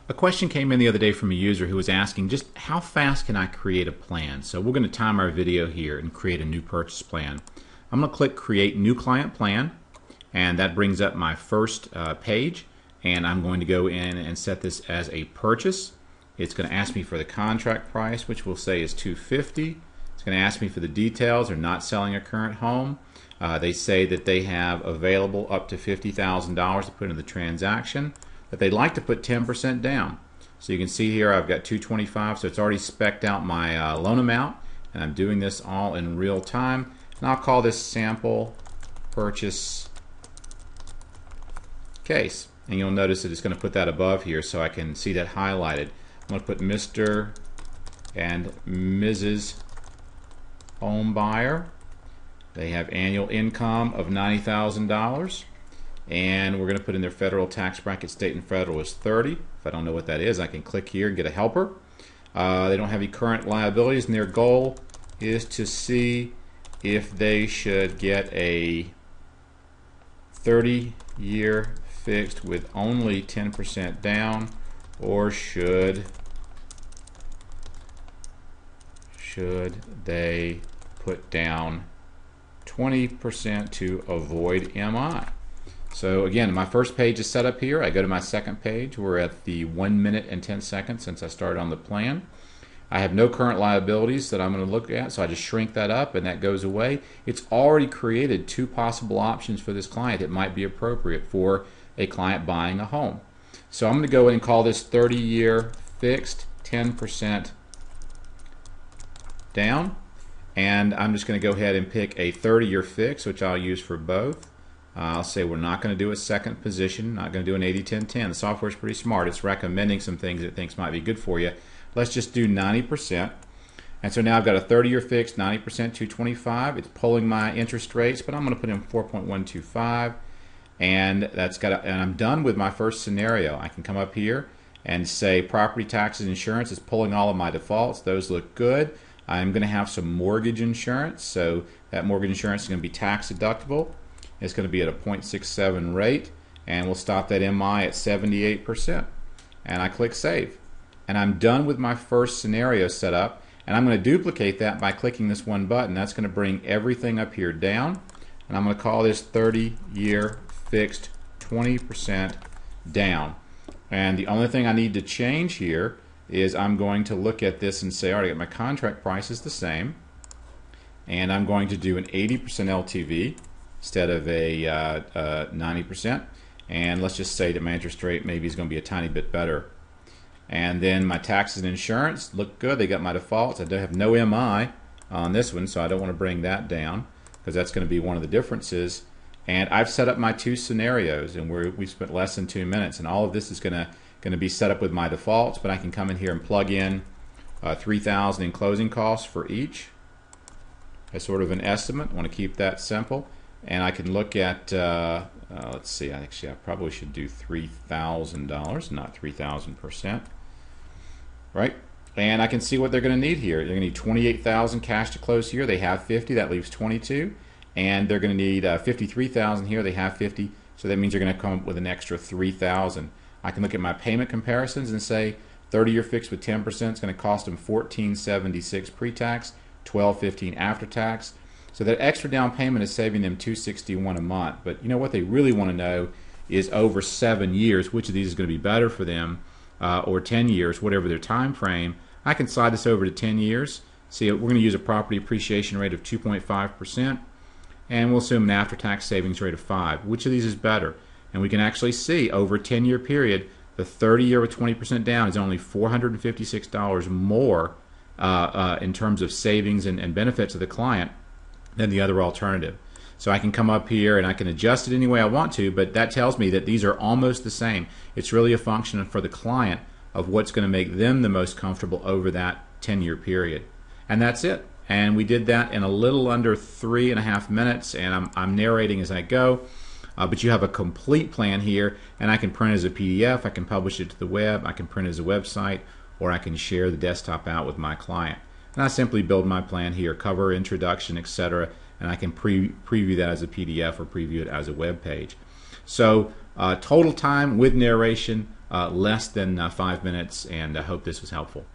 A question came in the other day from a user who was asking just how fast can I create a plan. So we're going to time our video here and create a new purchase plan. I'm going to click Create New Client Plan, and that brings up my first page, and I'm going to go in and set this as a purchase. It's going to ask me for the contract price, which we'll say is $250. It's going to ask me for the details. They're not selling a current home. They say that they have available up to $50,000 to put in the transaction, but they'd like to put 10% down. So you can see here I've got $225, so it's already specced out my loan amount, and I'm doing this all in real time. And I'll call this sample purchase case. And you'll notice that it's going to put that above here so I can see that highlighted. I'm going to put Mr. and Mrs. Home Buyer. They have annual income of $90,000, and we're going to put in their federal tax bracket. State and federal is 30. If I don't know what that is, I can click here and get a helper. They don't have any current liabilities, and their goal is to see if they should get a 30-year fixed with only 10% down, or should they put down 20% to avoid MI. So again, my first page is set up here. I go to my second page. We're at the 1 minute and 10 seconds since I started on the plan. I have no current liabilities that I'm going to look at, so I just shrink that up and that goes away. It's already created two possible options for this client that might be appropriate for a client buying a home. So I'm going to go in and call this 30-year fixed, 10% down. And I'm just going to go ahead and pick a 30-year fix, which I'll use for both. I'll say we're not going to do a second position, not going to do an 80-10-10. The software is pretty smart. It's recommending some things it thinks might be good for you. Let's just do 90%. And so now I've got a 30-year fix, 90%, 225. It's pulling my interest rates, but I'm going to put in 4.125. And and I'm done with my first scenario. I can come up here and say property taxes, insurance. It's pulling all of my defaults. Those look good. I'm going to have some mortgage insurance, so that mortgage insurance is going to be tax deductible. It's going to be at a 0.67 rate, and we'll stop that MI at 78%. And I click Save. And I'm done with my first scenario set up, and I'm going to duplicate that by clicking this one button. That's going to bring everything up here down, and I'm going to call this 30-year fixed 20% down. And the only thing I need to change here is I'm going to look at this and say, all right, my contract price is the same, and I'm going to do an 80% LTV instead of a 90%, and let's just say that my interest rate maybe is going to be a tiny bit better. And then my taxes and insurance look good. They got my defaults. I do have no MI on this one, so I don't want to bring that down because that's going to be one of the differences. And I've set up my two scenarios, and we've spent less than 2 minutes, and all of this is going to be set up with my defaults, but I can come in here and plug in $3,000 in closing costs for each as sort of an estimate. I want to keep that simple, and I can look at let's see, actually I probably should do $3,000, not 3,000%, right? And I can see what they're going to need here. They're going to need 28,000 cash to close here. They have 50. That leaves 22, and they're going to need 53,000 here. They have 50, so that means they're going to come up with an extra 3,000. I can look at my payment comparisons and say 30-year fixed with 10% is going to cost them $1,476 pre-tax, $1,215 after tax. So that extra down payment is saving them $261 a month. But you know what they really want to know is over 7 years, which of these is going to be better for them, or 10 years, whatever their time frame. I can slide this over to 10 years. See, we're going to use a property appreciation rate of 2.5%, and we'll assume an after-tax savings rate of 5. Which of these is better? And we can actually see over a 10-year period, the 30-year with 20% down is only $456 more in terms of savings and benefit to the client than the other alternative. So I can come up here and I can adjust it any way I want to, but that tells me that these are almost the same. It's really a function for the client of what's going to make them the most comfortable over that 10-year period. And that's it. And we did that in a little under 3.5 minutes, and I'm narrating as I go. But you have a complete plan here, and I can print it as a PDF, I can publish it to the web, I can print it as a website, or I can share the desktop out with my client. And I simply build my plan here, cover, introduction, etc., and I can preview that as a PDF or preview it as a web page. So total time with narration, less than 5 minutes, and I hope this was helpful.